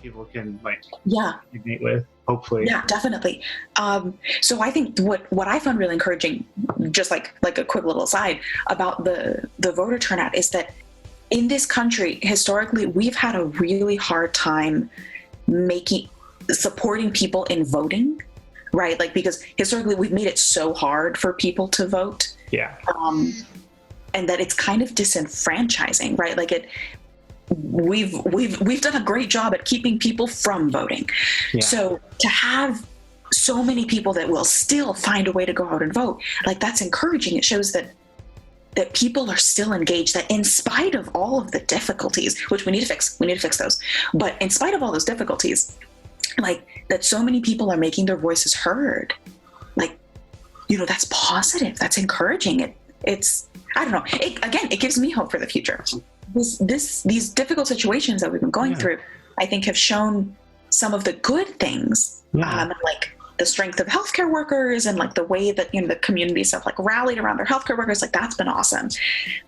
people can like Yeah. resonate with, hopefully. Yeah, definitely. So I think what I found really encouraging, just like a quick little aside about the voter turnout, is that in this country, historically, we've had a really hard time supporting people in voting, right? Like, because historically we've made it so hard for people to vote. Yeah. And that it's kind of disenfranchising, right? Like we've done a great job at keeping people from voting. Yeah. So to have so many people that will still find a way to go out and vote, like, that's encouraging. It shows that people are still engaged, that in spite of all of the difficulties, which we need to fix those. But in spite of all those difficulties, like, that so many people are making their voices heard, like, that's positive. That's encouraging. It's, I don't know. It gives me hope for the future. These difficult situations that we've been going through, I think, have shown some of the good things, like the strength of healthcare workers and like the way that, the communities have like rallied around their healthcare workers. Like, that's been awesome.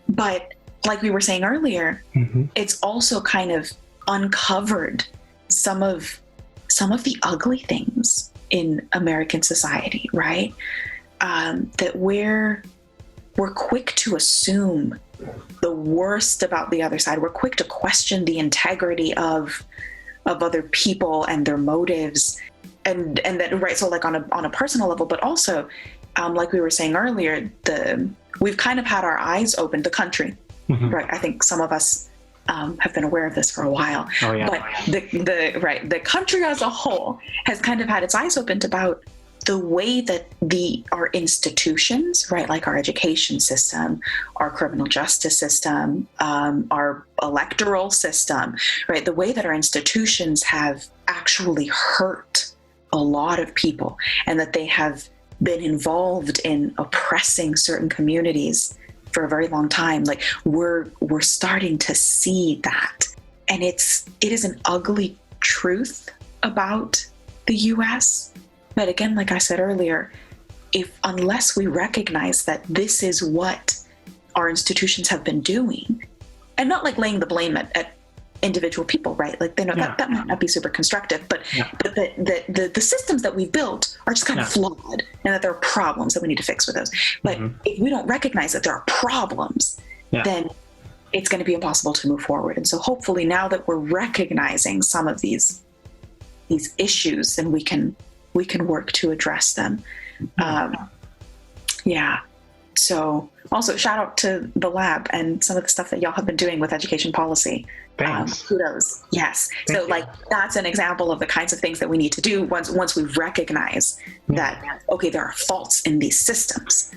But like we were saying earlier, it's also kind of uncovered some of the ugly things in American society, right? That we're quick to assume the worst about the other side. We're quick to question the integrity of other people and their motives, and that, right? So like on a personal level, but also, like we were saying earlier, we've kind of had our eyes open, the country, right? I think some of us have been aware of this for a while, but the country as a whole has kind of had its eyes opened about the way that our institutions, right, like our education system, our criminal justice system, our electoral system, right, the way that our institutions have actually hurt a lot of people, and that they have been involved in oppressing certain communities for a very long time. Like, we're starting to see that, and it is an ugly truth about the U.S. But again, like I said earlier, unless we recognize that this is what our institutions have been doing, and not like laying the blame at individual people, right? Like, that might not be super constructive, but the systems that we've built are just kind of flawed, and that there are problems that we need to fix with those. But if we don't recognize that there are problems, then it's going to be impossible to move forward. And so hopefully now that we're recognizing some of these issues, then we can work to address them. So also shout out to the lab and some of the stuff that y'all have been doing with education policy. Kudos. Yes. Thank you. Like, that's an example of the kinds of things that we need to do once we recognize that, okay, there are faults in these systems.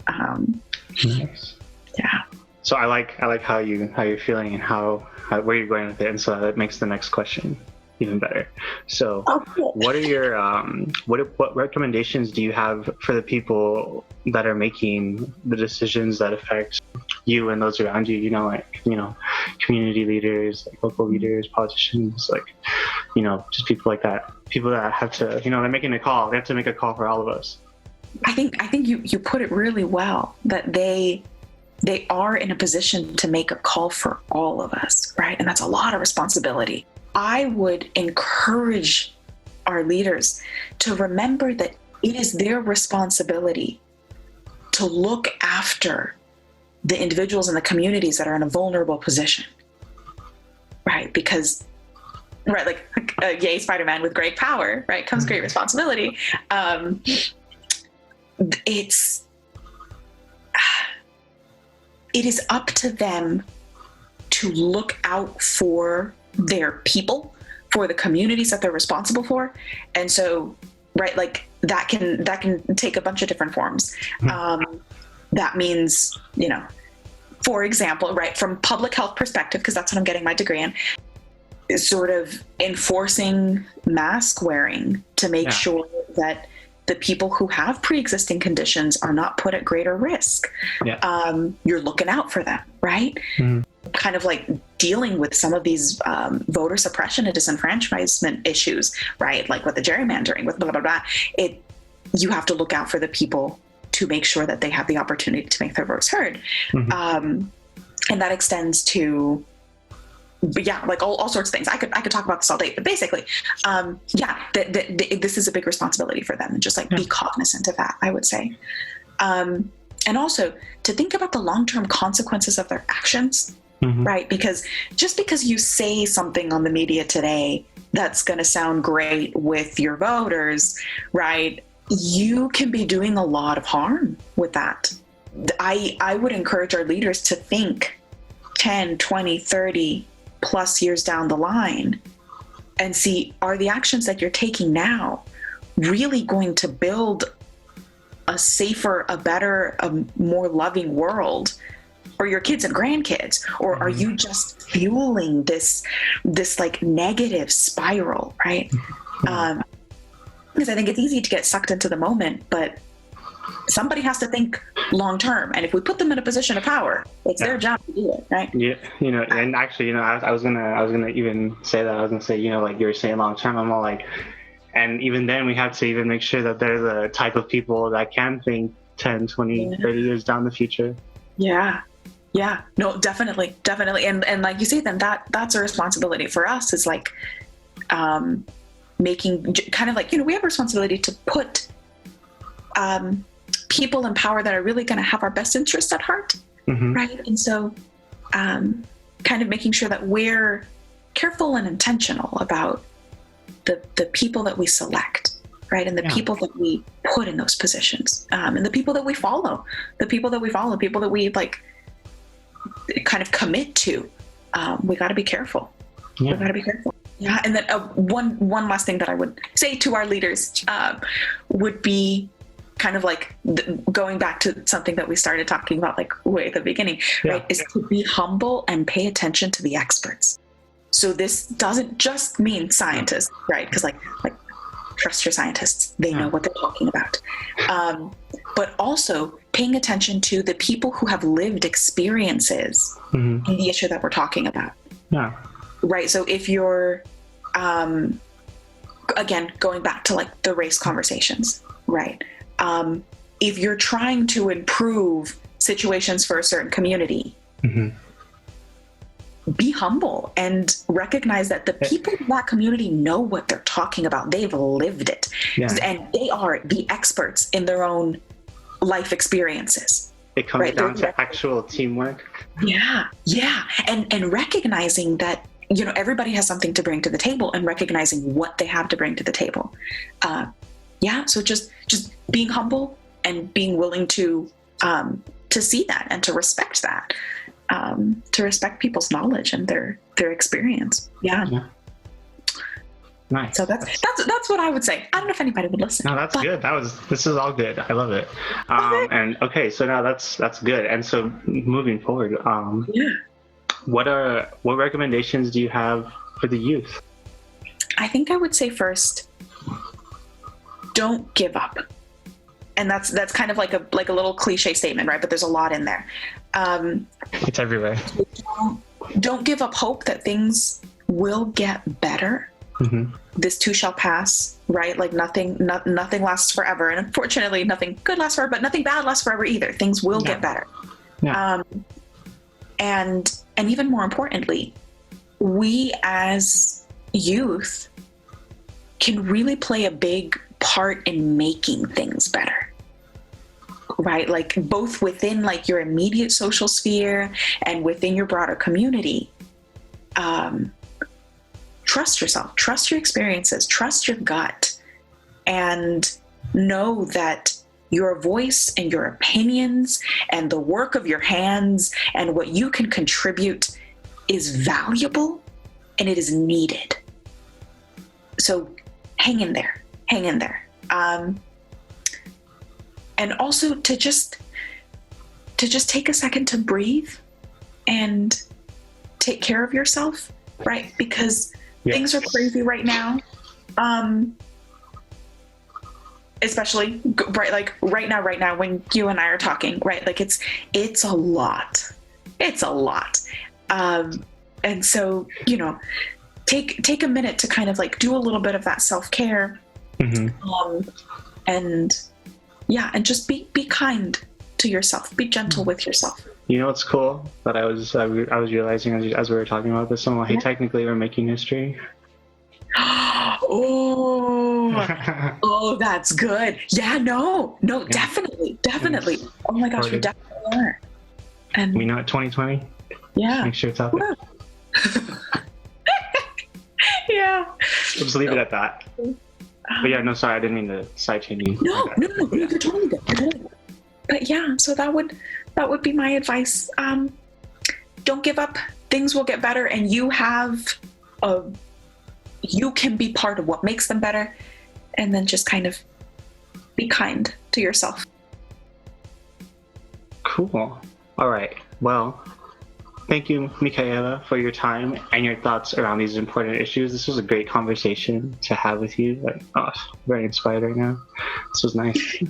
Nice. Yeah. So I like how you're feeling and where you're going with it, and so that makes the next question even better. So what are your what recommendations do you have for the people that are making the decisions that affect you and those around you, community leaders, like local leaders, politicians, like, just people like that, people that have to, they're making a call, they have to make a call for all of us. I think you put it really well, that they are in a position to make a call for all of us, right? And that's a lot of responsibility. I would encourage our leaders to remember that it is their responsibility to look after the individuals and the communities that are in a vulnerable position, right? Because, right, like, yay, Spider-Man, with great power, right, comes great responsibility. It is up to them to look out for their people, for the communities that they're responsible for. And so, right, like, that can take a bunch of different forms. That means, for example, right, from public health perspective, because that's what I'm getting my degree in, is sort of enforcing mask wearing to make sure that the people who have pre-existing conditions are not put at greater risk. You're looking out for them, right? Kind of like dealing with some of these voter suppression and disenfranchisement issues, right? Like with the gerrymandering, with blah, blah, blah. You have to look out for the people to make sure that they have the opportunity to make their voice heard. And that extends to but yeah, like all sorts of things. I could talk about this all day, but basically, this is a big responsibility for them, and just like be cognizant of that, I would say. And also to think about the long-term consequences of their actions, right? Because just because you say something on the media today that's going to sound great with your voters, right? You can be doing a lot of harm with that. I would encourage our leaders to think 10, 20, 30 plus years down the line and see, are the actions that you're taking now really going to build a safer, a better, a more loving world for your kids and grandkids? Or are you just fueling this like negative spiral, right? Because I think it's easy to get sucked into the moment, but somebody has to think long term, and if we put them in a position of power, it's their job to do it, right? Yeah, and actually, I was gonna even say that. I was gonna say, like you were saying long term, I'm all like, and even then we have to even make sure that they're the type of people that can think 10, 20, 30 years down the future. Yeah, no, definitely. And like you say, then that's a responsibility for us, is like making kind of like, we have a responsibility to put people in power that are really going to have our best interests at heart, right? And so kind of making sure that we're careful and intentional about the people that we select, right? And the people that we put in those positions, and the people that we follow, people that we like kind of commit to. We got to be careful. We got to be careful. Yeah. And then one last thing that I would say to our leaders would be kind of like going back to something that we started talking about like way at the beginning, right? Is to be humble and pay attention to the experts. So this doesn't just mean scientists, right? Because like trust your scientists. They know what they're talking about. But also paying attention to the people who have lived experiences in the issue that we're talking about. Yeah. Right. So if you're, again, going back to like the race conversations, right? If you're trying to improve situations for a certain community, be humble and recognize that the people in that community know what they're talking about. They've lived it, and they are the experts in their own life experiences. It comes down to actual teamwork. Yeah. And recognizing that, everybody has something to bring to the table, and recognizing what they have to bring to the table. So just being humble and being willing to see that and to respect that, to respect people's knowledge and their experience. Yeah. Nice. So that's what I would say. I don't know if anybody would listen. No, that's good. This is all good. I love it. And okay, so now that's good. And so moving forward, what recommendations do you have for the youth? I think I would say first, don't give up. And that's kind of like a little cliche statement, right? But there's a lot in there. It's everywhere. Don't give up hope that things will get better. This too shall pass, right? Like nothing lasts forever. And unfortunately, nothing good lasts forever, but nothing bad lasts forever either. Things will get better. And even more importantly, we as youth can really play a big part in making things better, right? Like both within like your immediate social sphere and within your broader community. Trust yourself, trust your experiences, trust your gut, and know that your voice and your opinions and the work of your hands and what you can contribute is valuable and it is needed. So hang in there. And also to just take a second to breathe and take care of yourself, right? Because things are crazy right now. Especially right now when you and I are talking, right? Like it's a lot. And so, take a minute to kind of like do a little bit of that self-care. And just be kind to yourself, be gentle with yourself. You know what's cool that I was realizing as we were talking about this? I'm like, hey, technically we're making history. Oh, that's good. Yeah, no, yeah. Definitely. Yes. Oh my gosh, we definitely are. And we know it 2020. Yeah. Just make sure it's out there. Yeah. We'll just leave it at that. But yeah, no, sorry, I didn't mean to sidechain you. No, you're totally good. But yeah, so that would be my advice. Don't give up. Things will get better, and you can be part of what makes them better. And then just kind of be kind to yourself. Cool. All right. Well, thank you, Micaela, for your time and your thoughts around these important issues. This was a great conversation to have with you. Like, very inspired right now. This was nice.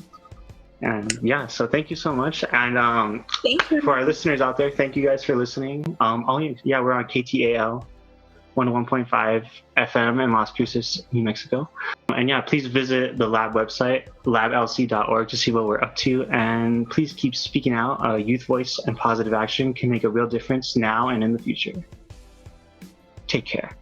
And yeah, so thank you so much. And thank you. For our listeners out there, thank you guys for listening. We're on KTAL 101.5 FM in Las Cruces, New Mexico. And yeah, please visit the lab website, lablc.org, to see what we're up to. And please keep speaking out. Youth voice and positive action can make a real difference now and in the future. Take care.